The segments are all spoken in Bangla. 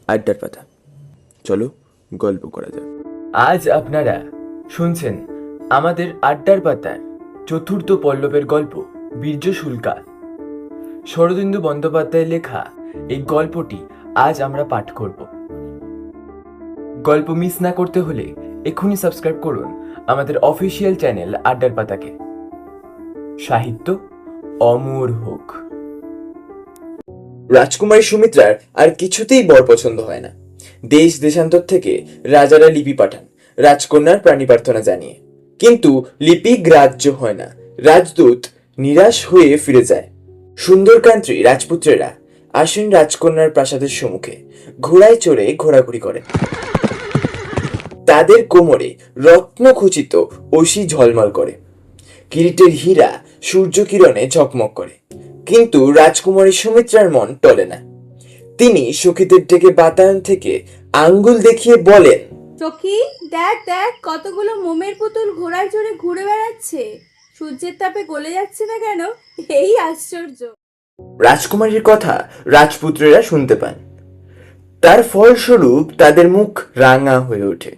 আড্ডার পাতা। চলো গল্প করা যাক। আজ আপনারা শুনছেন আমাদের আড্ডার পাতার চতুর্থ পল্লবের গল্প বীর্যশুল্কা। শরদিন্দু বন্দ্যোপাধ্যায়ের লেখা এই গল্পটি আজ আমরা পাঠ করব। গল্প মিস না করতে হলে এক্ষুনি সাবস্ক্রাইব করুন আমাদের অফিসিয়াল চ্যানেল আড্ডার পাতাকে। সাহিত্য অমর হোক। রাজকুমারী সুমিত্রার আর কিছুতেই বর পছন্দ হয় না। দেশ দেশান্তর থেকে রাজারা লিপি পাঠান রাজকন্যার প্রাণী প্রার্থনা জানিয়ে, কিন্তু লিপি গ্রাহ্য হয় না। রাজদূত নিরাশ হয়ে ফিরে যায়। সুন্দরকান্ত্রী রাজপুত্রেরা আসেন রাজকন্যার প্রাসাদের সম্মুখে, ঘোড়ায় চড়ে ঘোরাঘুরি করেন। তাদের কোমরে রত্নখচিত অসি ঝলমল করে, কিরিটের হীরা সূর্যকিরণে ঝকমক করে। কিন্তু রাজকুমারী সুমিত্রার মন টলে না। তিনি সখীদের ডেকে বাতায়ন থেকে আঙ্গুল দেখিয়ে বলেন, সখী, দেখ দেখ, কতগুলো মোমের পুতুল ঘোড়ায় চড়ে ঘুরে বেড়াচ্ছে। সূর্যের তাপে গলে যাচ্ছে না কেন? এই আশ্চর্য। রাজকুমারীর কথা রাজপুত্রেরা শুনতে পান। তার ফলস্বরূপ তাদের মুখ রাঙা হয়ে ওঠে।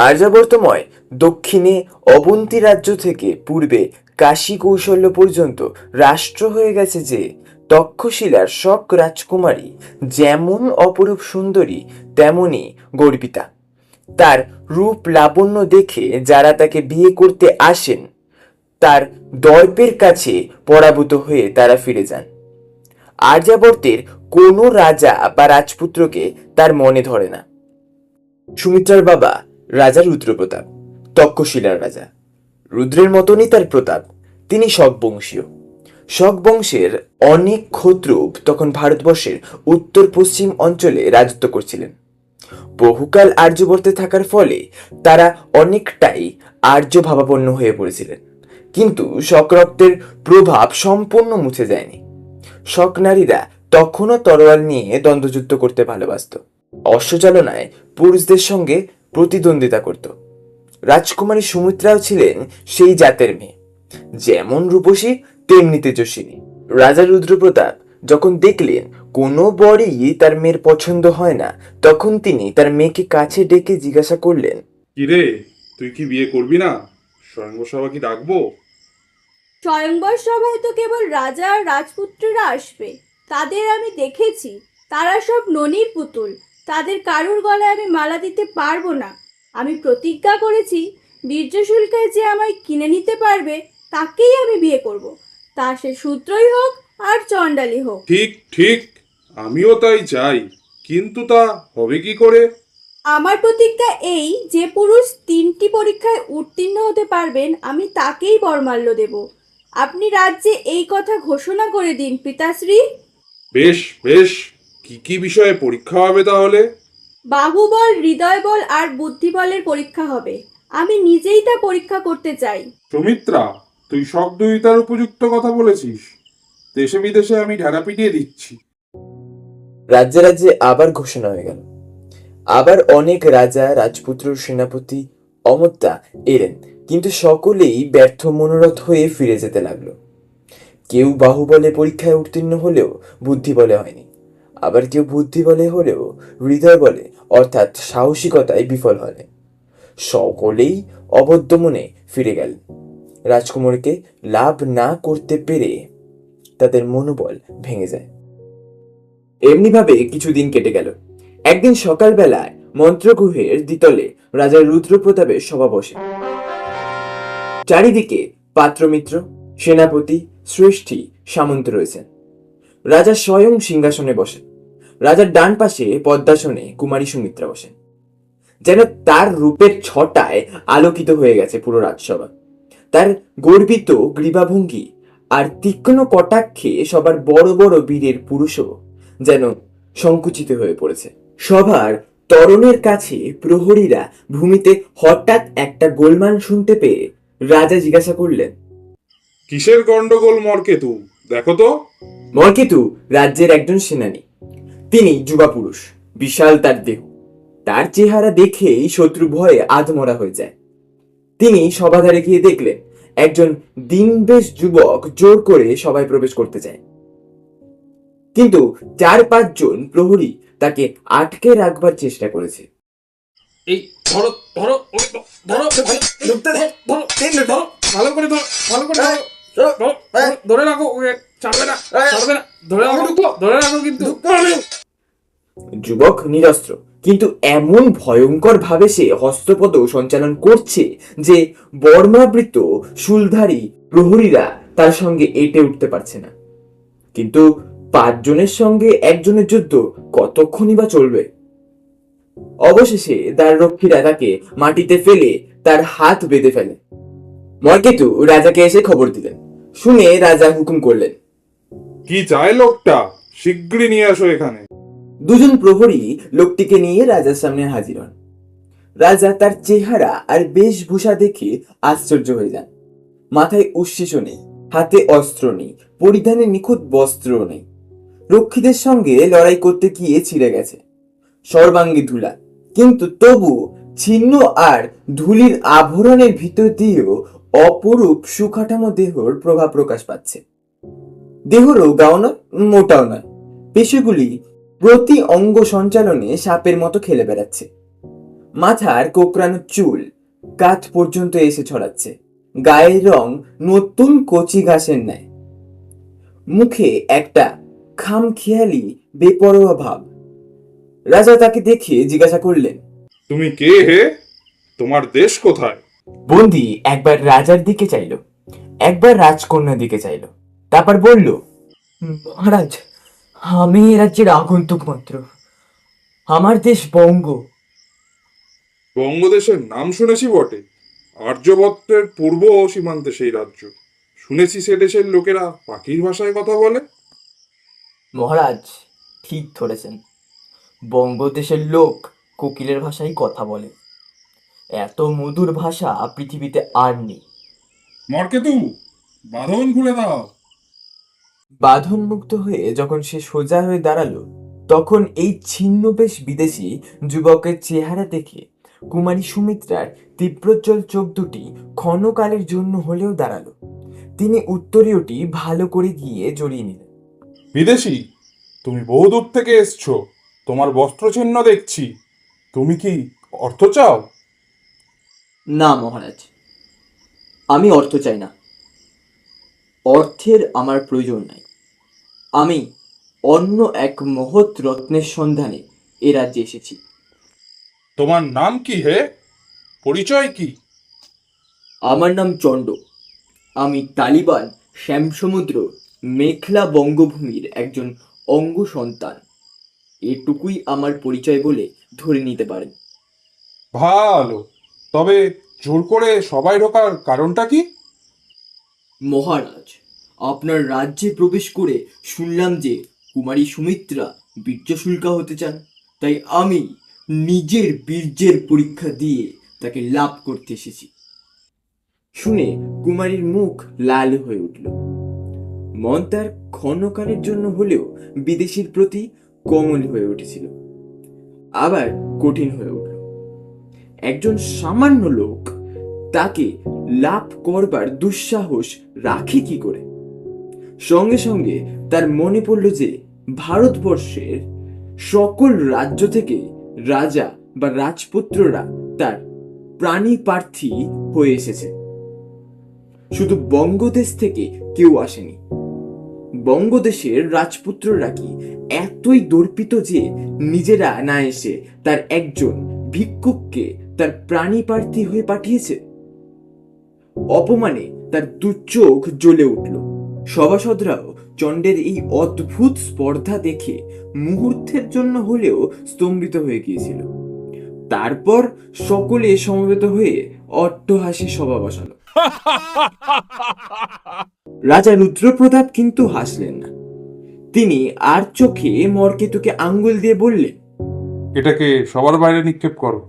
আর্যাবর্তময় দক্ষিণে অবন্তী রাজ্য থেকে পূর্বে কাশী কৌশল্য পর্যন্ত রাষ্ট্র হয়ে গেছে যে তক্ষশিলার শক রাজকুমারী যেমন অপরূপ সুন্দরী তেমনি গর্বিতা। তার রূপ লাবণ্য দেখে যারা তাকে বিয়ে করতে আসেন তার দর্পের কাছে পরাভূত হয়ে তারা ফিরে যান। আর্যাবর্তের কোনো রাজা বা রাজপুত্রকে তার মনে ধরে না। সুমিত্রার বাবা রাজা রুদ্রপ্রতাপ, তক্ষশিলার রাজা। রুদ্রের মতনই তার প্রতাপ। তিনি শক বংশীয়। শক বংশের অনেক ক্ষত্রপ তখন ভারতবর্ষের উত্তর পশ্চিম অঞ্চলে রাজত্ব করছিলেন। বহুকাল আর্যবর্তে থাকার ফলে তারা অনেকটাই আর্য ভাবাপন্ন হয়ে পড়েছিলেন, কিন্তু শক রক্তের প্রভাব সম্পূর্ণ মুছে যায়নি। শক নারীরা তখনও তরোয়াল নিয়ে দ্বন্দ্বযুদ্ধ করতে ভালোবাসত, অশ্বচালনায় পুরুষদের সঙ্গে প্রতিদ্বন্দ্বিতা করত। রাজকুমারী সুমিত্রাও ছিলেন সেই জাতের মেয়ে, যেমন রূপসী তেমনি তেজস্বিনী। রাজা রুদ্রপ্রতাপ যখন দেখলেন কোনো বরই তার মেয়ের পছন্দ হয় না, তখন তিনি তার মেয়েকে কাছে ডেকে জিজ্ঞাসা করলেন, কিরে, তুই কি বিয়ে করবি না? স্বয়ংবর সভা কি ডাকবো? স্বয়ংবর সভায় তো কেবল রাজা আর রাজপুত্ররা আসবে। তাদের আমি দেখেছি, তারা সব ননির পুতুল। তাদের কারুর গলায় আমি মালা দিতে পারবো না। আমি প্রতিজ্ঞা করেছি, বীর্যশুল্কায় যে আমায় কিনে নিতে পারবে তাকেই আমি বিয়ে করব। তা সে শূদ্রই হোক আর চণ্ডালী হোক। ঠিক ঠিক, আমিও তাই চাই, কিন্তু তা হবে কি করে? আমার প্রতিজ্ঞা এই, যে পুরুষ 3টি পরীক্ষায় উত্তীর্ণ হতে পারবেন আমি তাকেই বরমাল্য দেব। আপনি রাজ্যে এই কথা ঘোষণা করে দিন পিতাশ্রী। বেশ বেশ, কি কি বিষয়ে পরীক্ষা হবে তাহলে? বাহুবল, হৃদয় বল আর বুদ্ধিবলের পরীক্ষা হবে। আমি নিজেই তা পরীক্ষা করতে চাই। সুমিত্রা, তুই শব্দহিতার উপযুক্ত কথা বলেছিস। দেশে বিদেশে আমি ঢেরা পিটিয়ে দিচ্ছি। রাজ্যে রাজ্যে আবার ঘোষণা হয়ে গেল। আবার অনেক রাজা, রাজপুত্র, সেনাপতি, অমত্তা এলেন, কিন্তু সকলেই ব্যর্থ মনোরথ হয়ে ফিরে যেতে লাগলো। কেউ বাহুবলে পরীক্ষায় উত্তীর্ণ হলেও বুদ্ধি বলে হয়নি, আবার কেউ বুদ্ধি বলে হলেও হৃদয় বলে অর্থাৎ সাহসিকতায় বিফল হলেন। সকলেই অবদ্ধ মনে ফিরে গেল। রাজকুমারীকে লাভ না করতে পেরে তাদের মনোবল ভেঙে যায়। এমনিভাবে কিছুদিন কেটে গেল। একদিন সকালবেলায় মন্ত্রগুহের দ্বিতলে রাজা রুদ্রপ্রতাপের সভা বসে। চারিদিকে পাত্রমিত্র, সেনাপতি, শ্রেষ্ঠী, সামন্ত রয়েছেন। রাজা স্বয়ং সিংহাসনে বসেন। রাজার ডান পাশে পদ্মাসনে কুমারী সুমিত্রা বসেন। যেন তার রূপের ছটায় আলোকিত হয়ে গেছে পুরো রাজসভা। তার গর্বিত গ্রীবাভঙ্গি আর তীক্ষ্ণ কটাক্ষে সবার বড় বড় বীরের পুরুষও যেন সংকুচিত হয়ে পড়েছে। সভার তরণের কাছে প্রহরীরা ভূমিতে হঠাৎ একটা গোলমাল শুনতে পেয়ে রাজা জিজ্ঞাসা করলেন, কিসের গন্ডগোল মর্কেতু? দেখো তো। মর্কেতু রাজ্যের একজন সেনানী। তিনি যুবা পুরুষ, বিশাল তার দেহ। তার চেহারা দেখেই শত্রু ভয়ে আধমরা হয়ে যায়। তিনি সভাধারে গিয়ে দেখলেন একজন দিনবেশ যুবক জোর করে সভায় প্রবেশ করতে চায়, কিন্তু 4-5 জন প্রহরী তাকে আটকে রাখবার চেষ্টা করেছে। এই ধরো ধরো ওই ধরো ধরো ভালো করে ধরো ভালো করে ধরো ধরে রাখো ওকে ছাড়বে না ধরে রাখো কিন্তু। যুবক নিরস্ত্র, কিন্তু এমন ভয়ঙ্কর ভাবে সে হস্তপদ সঞ্চালন করছে যে বর্মাবৃত শুলধারী প্রহরীরা তার সঙ্গে এটে উঠতে পারছে না। কিন্তু 5 জনের সঙ্গে একজনের যুদ্ধ কতক্ষণই বা চলবে? অবশেষে দ্বাররক্ষীরা তাকে মাটিতে ফেলে তার হাত বেঁধে ফেলে। মর্কেতু রাজাকে এসে খবর দিলেন। শুনে রাজা হুকুম করলেন, কি চায় লোকটা? শীঘ্রই নিয়ে আসো এখানে। 2 জন প্রহরী লোকটিকে নিয়ে রাজার সামনে হাজির হন। রাজা তার চেহারা আর বেশভূষা দেখে আশ্চর্য হয়ে যান। মাথায় উচ্ছিষ্ট নেই, হাতে অস্ত্র নেই, পরিধানে নিখুঁত বস্ত্র নেই। রক্ষীদের সঙ্গে লড়াই করতে গিয়ে ছিঁড়ে গেছে, সর্বাঙ্গে ধুলা, কিন্তু তবু ছিন্ন আর ধুলির আভরণের ভিতর দিয়েও অপরূপ সুকাঠামো দেহর প্রভাব প্রকাশ পাচ্ছে। দেহ রোগাও নয়, মোটাও নয়, পেশিগুলি প্রতি অঙ্গ সঞ্চালনে সাপের মতো খেলে বেড়াচ্ছে। মাথার কোকড়ানো চুল কাঁধ পর্যন্ত এসে ছড়াচ্ছে, গায়ের রং নতুন কচি ঘাসের ন্যায়। মুখে একটা খামখেয়ালি বেপরোয়া ভাব। রাজা তাকে দেখে জিজ্ঞাসা করলেন, তুমি কে হে? তোমার দেশ কোথায়? বন্দী একবার রাজার দিকে চাইল, একবার রাজকন্যার দিকে চাইল, তারপর বলল, মহারাজ, আমি এ রাজ্যের আগন্তুক মাত্র। আমার দেশ বঙ্গ। বঙ্গদেশের নাম শুনেছি বটে, আর্যবর্তের পূর্ব সীমান্তে সেই রাজ্য। শুনেছি সে দেশের লোকেরা পাখির ভাষায় কথা বলে। মহারাজ ঠিক ধরেছেন, বঙ্গদেশের লোক কোকিলের ভাষায় কথা বলে। এত মধুর ভাষা পৃথিবীতে আর নেই। মর্কেতু, বাঁধন খুলে দাও। বাঁধন মুক্ত হয়ে যখন সে সোজা হয়ে দাঁড়ালো, তখন এই ছিন্নবেশ বিদেশি যুবকের চেহারা দেখে কুমারী সুমিত্রার তীব্রোজ্জ্বল চোখ দুটি ক্ষণকালের জন্য হলেও দাঁড়ালো। তিনি উত্তরীয়টি ভালো করে গিয়ে জড়িয়ে নিলেন। বিদেশি, তুমি বহু দূর থেকে এসছো, তোমার বস্ত্রচিহ্ন দেখছি। তুমি কি অর্থ চাও? না মহারাজ, আমি অর্থ চাই না। অর্থের আমার প্রয়োজন নাই। আমি অন্য এক মহৎ রত্নের সন্ধানে এ রাজ্যে এসেছি। তোমার নাম কি হে? পরিচয় কি? আমার নাম চণ্ড। আমি তালিবান শ্যামসমুদ্র মেঘলা বঙ্গভূমির একজন অঙ্গ সন্তান। এটুকুই আমার পরিচয় বলে ধরে নিতে পারেন। ভালো, তবে জোর করে সবাই ঢোকার কারণটা কি? মহারাজ, আপনার রাজ্যে প্রবেশ করে শুনলাম যে কুমারী সুমিত্রা বীর্যশুল্কা হতে চান, তাই আমি নিজের বীর্যের পরীক্ষা দিয়ে তাকে লাভ করতে এসেছি। শুনে কুমারীর মুখ লাল হয়ে উঠল। মন তার ক্ষণকালের জন্য হলেও বিদেশির প্রতি কোমল হয়ে উঠেছিল, আবার কঠিন হয়ে উঠল। একজন সামান্য লোক তাকে লাভ করবার দুঃসাহস রাখে কি করে? সঙ্গে সঙ্গে তার মনে পড়ল যে ভারতবর্ষের সকল রাজ্য থেকে রাজা বা রাজপুত্ররা তার প্রাণী প্রার্থী হয়ে এসেছে, শুধু বঙ্গদেশ থেকে কেউ আসেনি। বঙ্গদেশের রাজপুত্ররা কি এতই দর্পিত যে নিজেরা না এসে তার একজন ভিক্ষুককে তার প্রাণী প্রার্থী হয়ে পাঠিয়েছে? অপমানে তার দুচোখ জ্বলে উঠল। সভাসদরাও চণ্ডের এই অদ্ভুত স্পর্ধা দেখে মুহূর্তের জন্য হলেও স্তম্ভিত হয়ে গিয়েছিল। তারপর সকলে সমবেত হয়ে অট্টহাসি সভা বসালো। রাজা রুদ্রপ্রতাপ কিন্তু হাসলেন না। তিনি আর চোখে মর্কেতুকে আঙ্গুল দিয়ে বললেন, এটাকে সবার বাইরে নিক্ষেপ করো।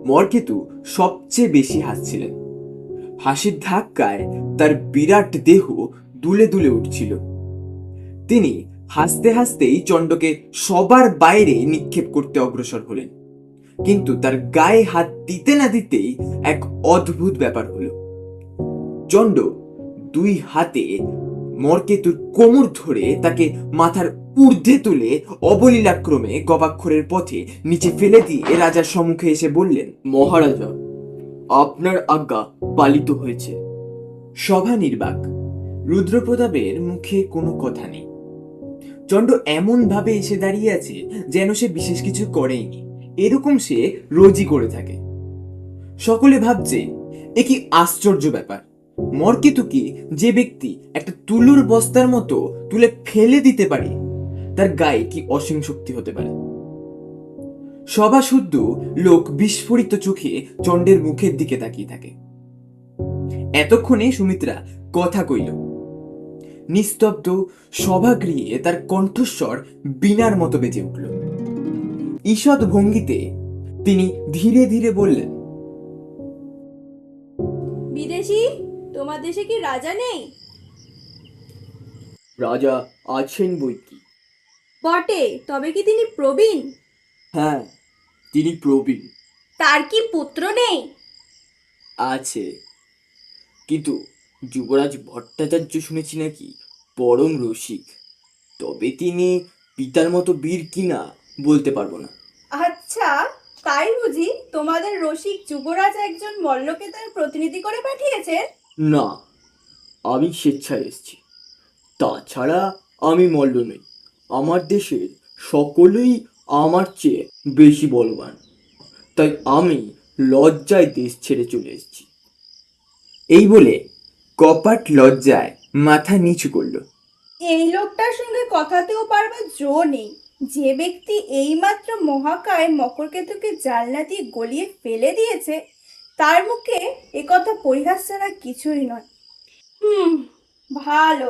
মর্কেতু সবচেয়ে বেশি হাসছিলেন। হাসির ধাক্কায় তার বিরাট দেহ দুলে দুলে উঠছিল। তিনি হাসতে হাসতেই চণ্ডকে সবার বাইরে নিক্ষেপ করতে অগ্রসর হলেন, কিন্তু তার গায়ে হাত দিতে না দিতেই এক অদ্ভুত ব্যাপার হলো। চণ্ড 2 হাতে মর্কেতুর কোমর ধরে তাকে মাথার ঊর্ধ্বে তুলে অবলীলাক্রমে গবাক্ষরের পথে নিচে ফেলে দিয়ে রাজার সম্মুখে এসে বললেন, মহারাজা, আপনার আজ্ঞা পালিত হয়েছে। সভা নির্বাক। রুদ্রপ্রতাপের মুখে কোনো কথা নেই। চন্ড এমন ভাবে এসে দাঁড়িয়ে আছে যেন সে বিশেষ কিছু করেইনি, এরকম সে রোজই করে থাকে। সকলে ভাবছে এ কি আশ্চর্য ব্যাপার, মর্কেতুকে যে ব্যক্তি একটা তুলোর বস্তার মতো তুলে ফেলে দিতে পারে, তার গায়ে কি অসীম শক্তি হতে পারে। সভা শুদ্ধ লোক বিস্ফোরিত চোখে চণ্ডের মুখের দিকে তাকিয়ে থাকে। এতক্ষণে সুমিত্রা কথা কইল। নিস্তব্ধ সভাগৃহে তার কণ্ঠস্বর বীণার মতো বেজে উঠল। ঈষৎ ভঙ্গিতে তিনি ধীরে ধীরে বললেন, বিদেশি, তোমার দেশে কি রাজা নেই? রাজা আছেন বৈকি। বটে, তবে কি তিনি প্রবীণ? হ্যাঁ, তিনি প্রবীণ। তার কি পুত্র নেই? আছে, কিন্তু যুবরাজ ভট্টাচার্য শুনেছি নাকি পরম রসিক। তবে তিনি পিতার মতো বীর কিনা বলতে পারবো না। আচ্ছা, তাই বুঝি তোমাদের রসিক যুবরাজ একজন মল্লকে তার প্রতিনিধি করে পাঠিয়েছেন? না, আমি স্বেচ্ছায় এসেছি। তাছাড়া আমি মল্ল নই। আমার দেশের সকলেই আমার চেয়ে বেশি বলবান, তাই আমি লজ্জায় দেশ ছেড়ে চলে এসেছি। এই বলে কপাট লজ্জায় মাথা নিচু করল। এই লোকটার সঙ্গে কথাতেও পারবার জো নেই, যে ব্যক্তি এইমাত্র মহাকায় মকরকেতুকে জানলা দিয়ে গলিয়ে ফেলে দিয়েছে, তার মুখে একথা পরিহাস ছাড়া কিছুই নয়। ভালো,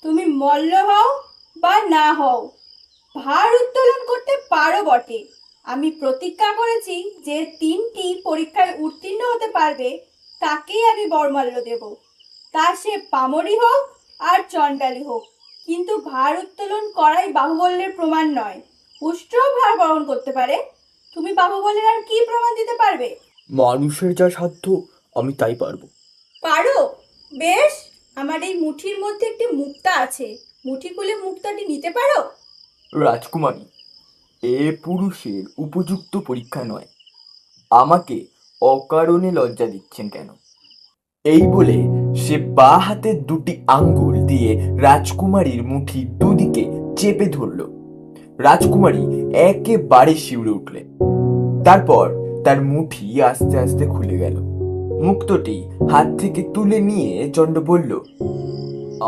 তুমি মল্ল হও বা না হও, ভার উত্তোলন করতে পারো বটে। আমি প্রতিজ্ঞা করেছি যে 3টি পরীক্ষায় উত্তীর্ণ হতে পারবে তাকেই আমি বরমাল্য দেব, তা সে পামরি হোক আর চণ্ডালী হোক। কিন্তু ভার উত্তোলন করাই বাহুবলের প্রমাণ নয়, উষ্ট্রও ভার বহন করতে পারে। তুমি বাহুবলের আর কি প্রমাণ দিতে পারবে? মানুষের যা সাধ্য আমি তাই পারবো। পারো? বেশ, আমার এই মুঠির মধ্যে একটি মুক্তা আছে, মুঠি খুলে মুক্তাটি নিতে পারো? রাজকুমারী, এ পুরুষের উপযুক্ত পরীক্ষা নয়। আমাকে অকারণে লজ্জা দিচ্ছেন কেন? এই বলে সে বা হাতের দুটি আঙ্গুল দিয়ে রাজকুমারীর মুঠি দুদিকে চেপে ধরল। রাজকুমারী একেবারে শিউরে উঠলেন। তারপর তার মুঠি আস্তে আস্তে খুলে গেল। মুক্তটি হাত থেকে তুলে নিয়ে চণ্ড বলল,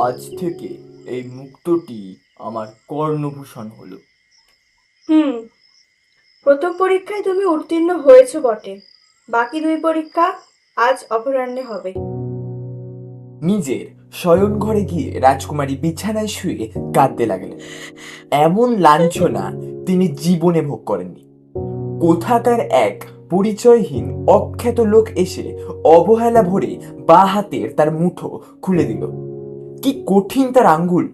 আজ থেকে এই মুক্তটি আমার কর্ণভূষণ হলো। প্রথম পরীক্ষায় তুমি উত্তীর্ণ হয়েছো বটে, বাকি 2 পরীক্ষা আজ অপরাহ্নে হবে। নিজের শয়ন ঘরে গিয়ে রাজকুমারী বিছানায় শুয়ে কাঁদতে লাগলেন। এমন লাঞ্ছনা তিনি জীবনে ভোগ করেননি। কোথাকার এক পরিচয়হীন অখ্যাত লোক এসে অবহেলা ভরে বা হাতের তার মুঠো খুলে দিল। কি কঠিন তার আঙ্গুল,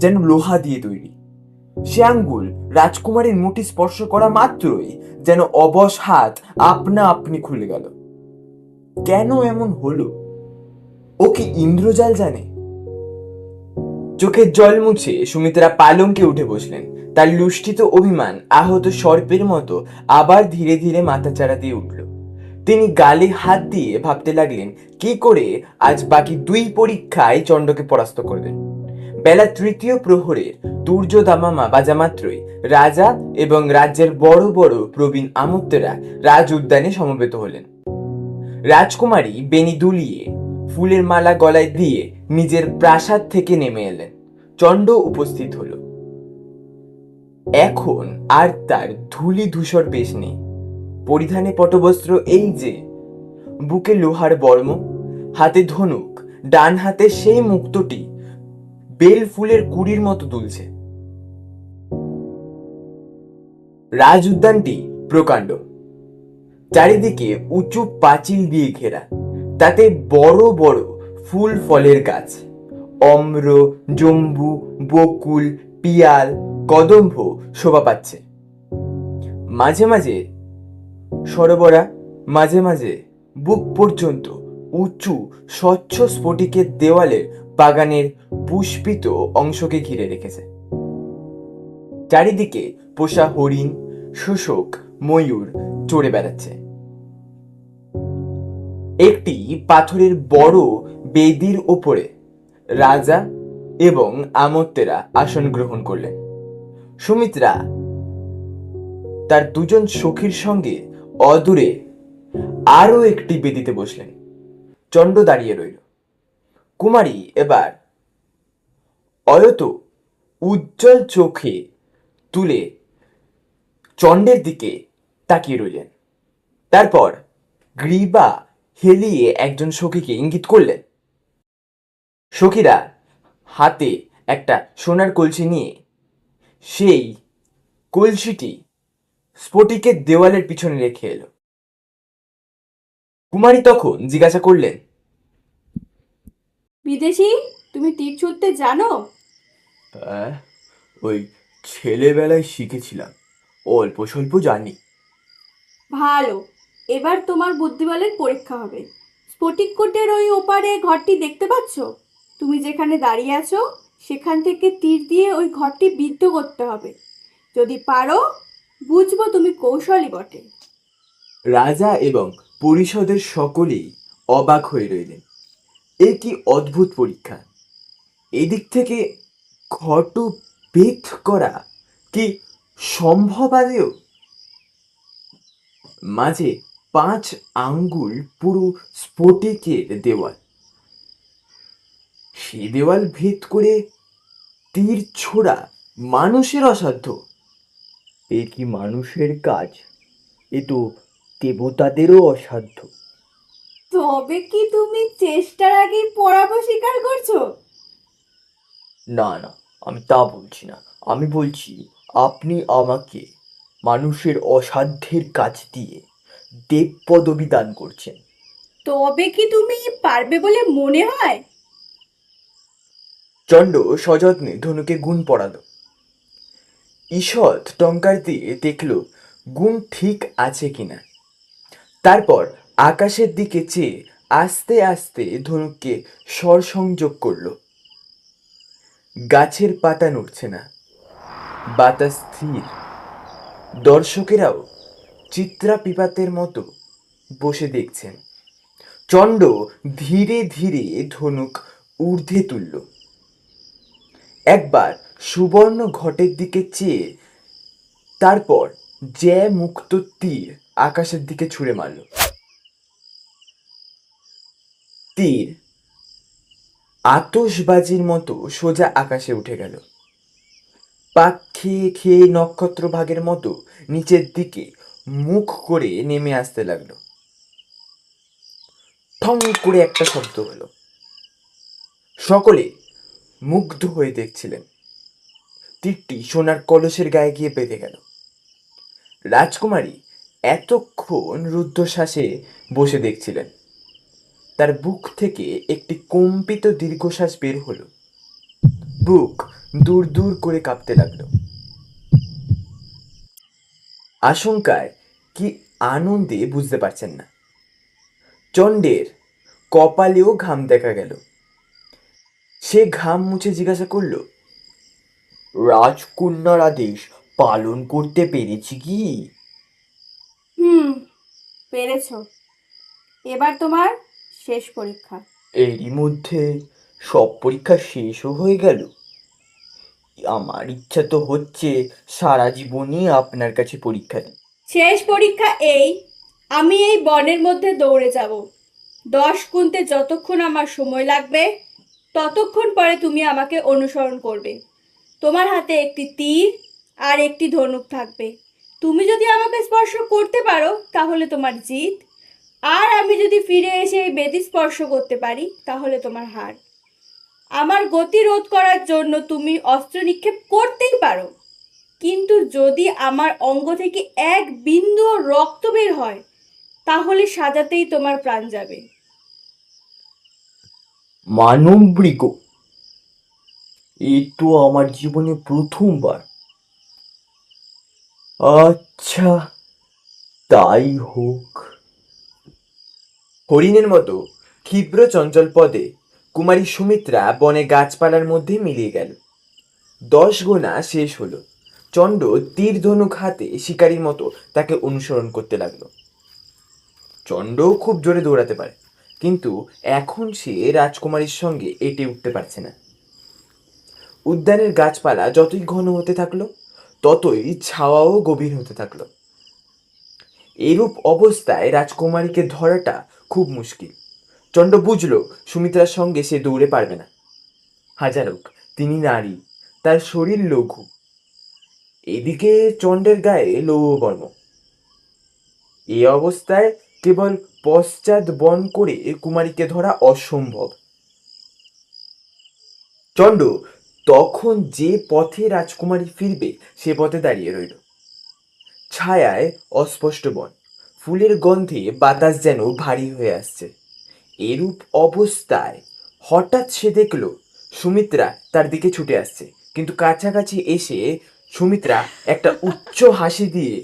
যেন লোহা দিয়ে তৈরি। সে আঙ্গুল রাজকুমারীর মুঠি স্পর্শ করা মাত্রই যেন অবশ হাত আপনা আপনি খুলে গেল। কেন এমন হলো? ও কি ইন্দ্রজাল জানে? চোখের জল মুছে সুমিত্রা পালঙ্কে উঠে বসলেন। তার লুষ্ঠিত অভিমান আহত সর্পের মতো আবার ধীরে ধীরে মাথাচাড়া দিয়ে উঠল। তিনি গালে হাত দিয়ে ভাবতে লাগলেন কি করে আজ বাকি 2 পরীক্ষায় চণ্ডকে পরাস্ত করবেন। বেলা 3য় প্রহরের তুর্য দামামা বাজা মাত্রই রাজা এবং রাজ্যের বড় বড় প্রবীণ আমত্তেরা রাজ উদ্যানে সমবেত হলেন। রাজকুমারী বেনি দুলিয়ে ফুলের মালা গলায় দিয়ে নিজের প্রাসাদ থেকে নেমে এলেন। চণ্ড উপস্থিত হলো। এখন আর তার ধূলি ধূসর বেশ নেই। পরিধানে পটবস্ত্র এই যে, বুকে লোহার বর্ম, হাতে ধনুক, ডান হাতে সেই মুক্তটি বেল ফুলের কুড়ির মতো দুলছে। রাজ উদ্যানটি প্রকাণ্ড, চারিদিকে উঁচু পাঁচিল দিয়ে ঘেরা। তাতে বড় বড় ফুল ফলের গাছ, অম্র, জম্বু, বকুল, পিয়াল, কদম্ব শোভা পাচ্ছে। মাঝে মাঝে সরোবরা, মাঝে মাঝে বুক পর্যন্ত উঁচু স্বচ্ছ স্ফটিকের দেওয়ালের বাগানের পুষ্পিত অংশকে ঘিরে রেখেছে। চারিদিকে পোষা হরিণ, শোষক, ময়ূর চড়ে বেড়াচ্ছে। একটি পাথরের বড় বেদির ওপরে রাজা এবং আমত্তেরা আসন গ্রহণ করলেন। সুমিত্রা তার দুজন সখীর সঙ্গে অদূরে আরো একটি বেদিতে বসলেন। চণ্ড দাঁড়িয়ে রইল। কুমারী এবার অয়ত উজ্জ্বল চোখে তুলে চণ্ডের দিকে তাকিয়ে রইলেন। তারপর গ্রীবা হেলিয়ে একজন সখীকে ইঙ্গিত করলেন। সখীরা হাতে একটা সোনার কলসি নিয়ে সেই কলসিটি স্ফটিকের দেওয়ালের পিছনে রেখে এলো। কুমারী তখন জিজ্ঞাসা করলেন, বিদেশি, তুমি তীর ছুঁড়তে জানো? ওই ছেলেবেলায় শিখেছিলাম, অল্প স্বল্প জানি। ভালো, এবার তোমার বুদ্ধিবলের পরীক্ষা হবে। স্ফটিক কোটের ওই ওপারে ঘরটি দেখতে পাচ্ছ? তুমি যেখানে দাঁড়িয়ে আছো সেখান থেকে তীর দিয়ে ওই ঘরটি বিদ্ধ করতে হবে। যদি পারো, বুঝবো তুমি কৌশলী বটে। রাজা এবং পরিষদের সকলেই অবাক হয়ে রইলেন। এ কি অদ্ভুত পরীক্ষা! এদিক থেকে ঘট ভেদ করা কি সম্ভব আদেও? মাঝে 5 আঙ্গুল পুরো স্ফটিকের দেওয়াল। সে দেওয়াল ভেদ করে তীর ছোড়া মানুষের অসাধ্য। এ কি মানুষের কাজ? এ তো দেবতাদেরও অসাধ্য। তবে কি তুমি চেষ্টার আগেই পরাভব স্বীকার করছো? না না, আমি তা বলছি না। আমি বলছি আপনি আমাকে মানুষের অসাধ্যের কাজ দিয়ে দেব পদবি দান করছেন। তবে কি তুমি পারবে বলে মনে হয়? চণ্ড সযত্নে ধনুকে গুণ পড়ালো। ঈষৎ টঙ্কার দিয়ে দেখল গুণ ঠিক আছে কিনা। তারপর আকাশের দিকে চেয়ে আস্তে আস্তে ধনুককে স্বরসংযোগ করলো। গাছের পাতা নড়ছে না, বাতাস স্থির। দর্শকেরাও চিত্রাপিপাতের মতো বসে দেখছেন। চণ্ড ধীরে ধীরে ধনুক ঊর্ধ্বে তুলল। একবার সুবর্ণ ঘটের দিকে চেয়ে তারপর জ্যা মুক্ত তীর আকাশের দিকে ছুঁড়ে মারল। তীর আতশবাজির মতো সোজা আকাশে উঠে গেল। পাক খেয়ে খেয়ে নক্ষত্র ভাগের মতো নিচের দিকে মুখ করে নেমে আসতে লাগলো। ঠং করে একটা শব্দ হলো। সকলে মুগ্ধ হয়ে দেখছিলেন। তীরটি সোনার কলসের গায়ে গিয়ে বেঁধে গেল। রাজকুমারী এতক্ষণ রুদ্ধশ্বাসে বসে দেখছিলেন। তার বুক থেকে একটি কম্পিত দীর্ঘশ্বাস বের হলো। বুক দূর দূর করে কাঁপতে লাগলো। আশঙ্কায় কি আনন্দে বুঝতে পারছেন না। চণ্ডের কপালেও ঘাম দেখা গেল। সে ঘাম মুছে জিজ্ঞাসা করলো, রাজকন্যার আদেশ পালন করতে পেরেছি কি? পেরেছ। এবার তোমার শেষ পরীক্ষা। এরই মধ্যে সব পরীক্ষা শেষও হয়ে গেল। আমার ইচ্ছা তো হচ্ছে সারা জীবনই আপনার কাছে পরীক্ষা দিই। শেষ পরীক্ষা এই, আমি এই বনের মধ্যে দৌড়ে যাব। 10 গুনতে যতক্ষণ আমার সময় লাগবে ততক্ষণ পরে তুমি আমাকে অনুসরণ করবে। তোমার হাতে একটি তীর আর একটি ধনুক থাকবে। তুমি যদি আমাকে স্পর্শ করতে পারো তাহলে তোমার জিত, আর আমি যদি ফিরে এসে এই বেদি স্পর্শ করতে পারি তাহলে তোমার হার। আমার গতি রোধ করার জন্য তুমি অস্ত্র নিক্ষেপ করতেই পারো, কিন্তু যদি আমার অঙ্গ থেকে এক বিন্দু রক্ত বের হয় তাহলে সাজাতেই তোমার প্রাণ যাবে। মানবৃগ, এই তো আমার জীবনে প্রথমবার। আচ্ছা, তাই হোক। হরিণের মতো ক্ষিপ্র চঞ্চল পদে কুমারী সুমিত্রা বনে গাছপালার মধ্যে মিলিয়ে গেল। 10 গোনা শেষ হলো। চণ্ড তীর ধনুক হাতে শিকারীর মতো তাকে অনুসরণ করতে লাগলো। চণ্ডও খুব জোরে দৌড়াতে পারে, কিন্তু এখন সে রাজকুমারীর সঙ্গে এঁটে উঠতে পারছে না। উদ্যানের গাছপালা যতই ঘন হতে থাকলো, ততই ছাওয়াও গভীর হতে থাকলো। এরূপ অবস্থায় রাজকুমারীকে ধরাটা খুব মুশকিল। চণ্ড বুঝলো সুমিত্রার সঙ্গে সে দৌড়ে পারবে না। হাজার হোক, তিনি নারী, তার শরীর লঘু, এদিকে চণ্ডের গায়ে লৌহবর্ম। এই অবস্থায় কেবল পশ্চাৎ বন করে কুমারীকে ধরা অসম্ভব। চণ্ড তখন যে পথে রাজকুমারী ফিরবে সে পথে দাঁড়িয়ে রইল। ছায়ায় অস্পষ্ট বন, ফুলের গন্ধে বাতাস যেন ভারী হয়ে আসছে। এরূপ অবস্থায় হঠাৎ সে দেখল সুমিত্রা তার দিকে ছুটে আসছে, কিন্তু কাছাকাছি এসে সুমিত্রা একটা উচ্চ হাসি দিয়ে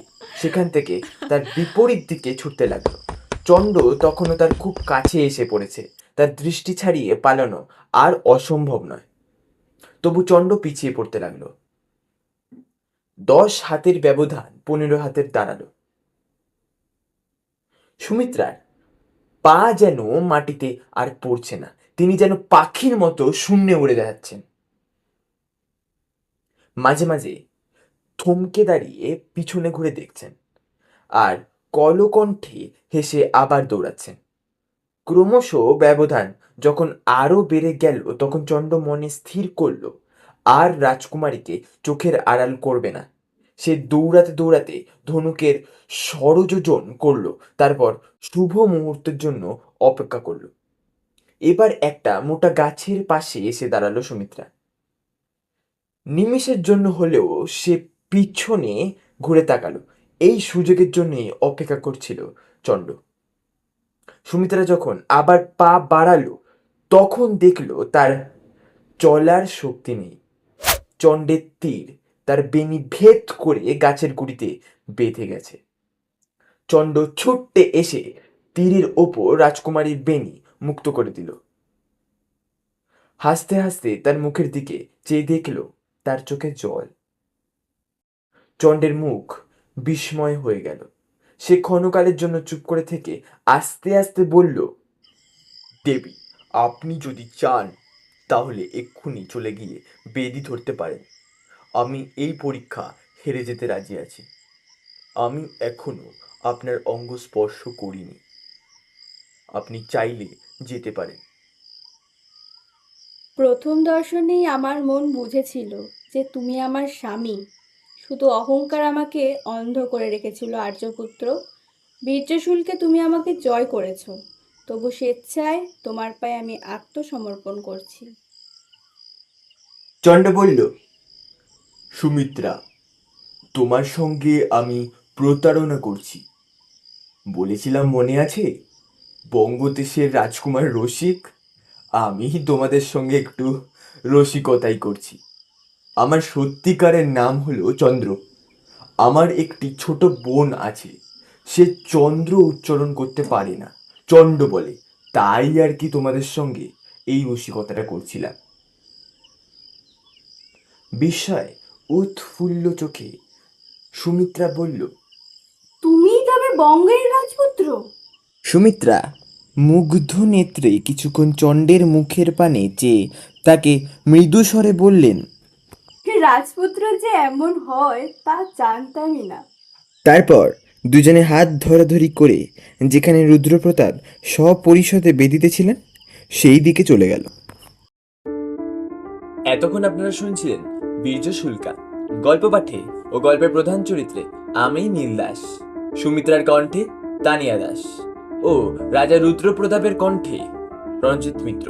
সেখান থেকে তার বিপরীত দিকে ছুটতে লাগলো। চণ্ড তখনও তার খুব কাছে এসে পড়েছে, তার দৃষ্টি ছাড়িয়ে পালানো আর অসম্ভব নয়। তবু চণ্ড পিছিয়ে পড়তে লাগলো। 10 হাতের ব্যবধান 15 হাতের দাঁড়ালো। সুমিত্রার পা যেন মাটিতে আর পড়ছে না, তিনি যেন পাখির মতো শূন্যে উড়ে যাচ্ছেন। মাঝে মাঝে থমকে দাঁড়িয়ে পিছনে ঘুরে দেখছেন, আর কলকণ্ঠে হেসে আবার দৌড়াচ্ছেন। ক্রমশ ব্যবধান যখন আরো বেড়ে গেল, তখন চণ্ড মনে স্থির করল আর রাজকুমারীকে চোখের আড়াল করবে না। সে দৌড়াতে দৌড়াতে ধনুকের সরযোজন করল, তারপর শুভ মুহূর্তের জন্য অপেক্ষা করল। এবার একটা মোটা গাছের পাশে এসে দাঁড়ালো সুমিত্রা। নিমেষের জন্য হলেও সে পিছনে ঘুরে তাকালো। এই সুযোগের জন্যই অপেক্ষা করছিল চণ্ড। সুমিত্রা যখন আবার পা বাড়ালো, তখন দেখলো তার চলার শক্তি নেই। চণ্ডের তীর তার বেণী ভেদ করে গাছের গুড়িতে বেঁধে গেছে। চণ্ড ছুটতে এসে তীরের ওপর রাজকুমারীর বেণী মুক্ত করে দিল। হাসতে হাসতে তার মুখের দিকে চেয়ে দেখল তার চোখে জল। চণ্ডের মুখ বিস্ময় হয়ে গেল। সে ক্ষণকালের জন্য চুপ করে থেকে আস্তে আস্তে বলল, দেবী, আপনি যদি চান তাহলে এক্ষুনি চলে গিয়ে বেদি ধরতে পারেন। আমি এই পরীক্ষা হেরে যেতে রাজি আছি। আমি এখনো আপনার অঙ্গ স্পর্শ করিনি। আপনি চাইলে যেতে পারেন। প্রথম দর্শনেই আমার মন বুঝেছিল যে তুমি আমার স্বামী। শুধু অহংকার আমাকে অন্ধ করে রেখেছিল আর্যপুত্র। বীর্যশুলকে তুমি আমাকে জয় করেছ, তবু স্বেচ্ছায় তোমার পায়ে আমি আত্মসমর্পণ করছি। চণ্ড বলল, সুমিত্রা, তোমার সঙ্গে আমি প্রতারণা করছি। বলেছিলাম মনে আছে, বঙ্গদেশের রাজকুমার রসিক। আমি তোমাদের সঙ্গে একটু রসিকতাই করছি। আমার সত্যিকারের নাম হলো চন্দ্র। আমার একটি ছোট বোন আছে, সে চন্দ্র উচ্চারণ করতে পারে না, চণ্ড বলে। তাই আর কি তোমাদের সঙ্গে এই রসিকতাটা করছিলাম। বিস্ময় উৎফুল্ল চোখে সুমিত্রা বলল, তুমি তবে বঙ্গের রাজপুত্র? সুমিত্রা মুগ্ধ নেত্রে কিছুক্ষণ চণ্ডের মুখের পানে চেয়ে তাকে মৃদু স্বরে বললেন, রাজপুত্র যে এমন হয় তা জানতামই না। তারপর দুজনে হাত ধরাধরি করে যেখানে রুদ্রপ্রতাপ সপরিষদে বেদিতেছিলেন সেই দিকে চলে গেল। এতক্ষণ আপনারা শুনছিলেন বীর্য শুল্কা। গল্প পাঠে ও গল্পের প্রধান চরিত্রে আমি নীল দাস, সুমিত্রার কণ্ঠে তানিয়া দাস ও রাজা রুদ্রপ্রতাপের কণ্ঠে রঞ্জিত মিত্র।